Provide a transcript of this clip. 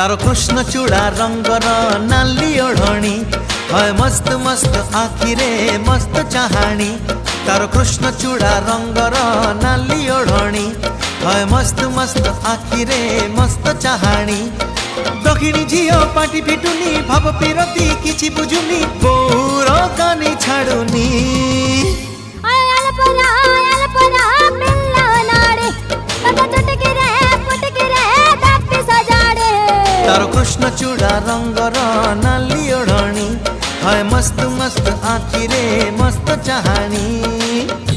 तारो कृष्ण चूड़ा रंगर नाली ओढ़णी है मस्त मस्त आखिरे मस्त चाहाणी। तारो कृष्ण चूड़ा रंगर नाली ओढ़णी है मस्त मस्त आखिरे मस्त चाहाणी। दक्षिणी झियो पाटी फिटुनी भाव पिरती किछि बुझुनी बोर कानी छाड़ुनी। तारो कृष्ण चूड़ा रंगर नाली ओढ़णी है मस्त मस्त आखिरे मस्त चाहाणी।